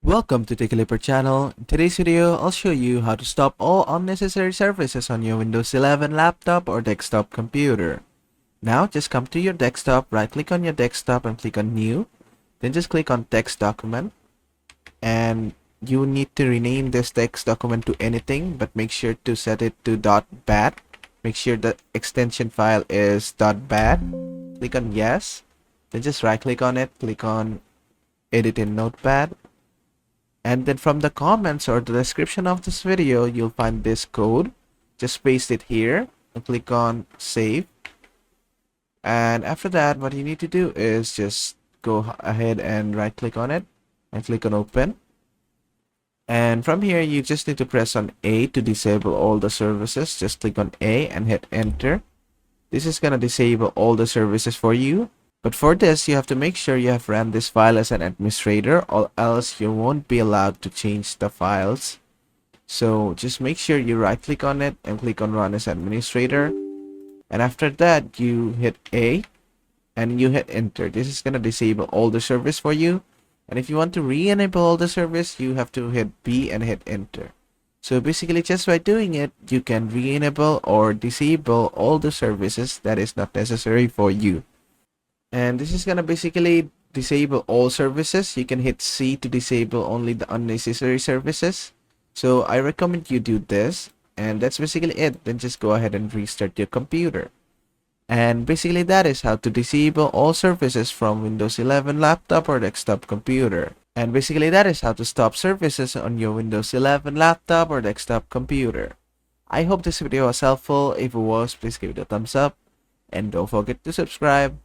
Welcome to Ticklipper channel. In today's video, I'll show you how to stop all unnecessary services on your Windows 11 laptop or desktop computer. Now, just come to your desktop, right click on your desktop and click on New. Then just click on Text Document. And you need to rename this text document to anything, but make sure to set it to .bat. Make sure the extension file is .bat. Click on Yes. Then just right click on it, click on Edit in Notepad. And then from the comments or the description of this video, you'll find this code. Just paste it here and click on Save. And after that, what you need to do is just go ahead and right click on it and click on Open. And from here, you just need to press on A to disable all the services. Just click on A and hit Enter. This is going to disable all the services for you. But for this, you have to make sure you have ran this file as an administrator, or else you won't be allowed to change the files. So just make sure you right click on it and click on Run as Administrator. And after that, you hit A and you hit Enter. This is going to disable all the service for you. And if you want to re-enable all the service, you have to hit B and hit Enter. So basically, just by doing it, you can re-enable or disable all the services that is not necessary for you. And this is gonna basically disable all services. You can hit C to disable only the unnecessary services. So I recommend you do this, and that's basically it. Then just go ahead and restart your computer. And basically that is how to disable all services from Windows 11 laptop or desktop computer. And basically that is how to stop services on your Windows 11 laptop or desktop computer. I hope this video was helpful. If it was, please give it a thumbs up and don't forget to subscribe.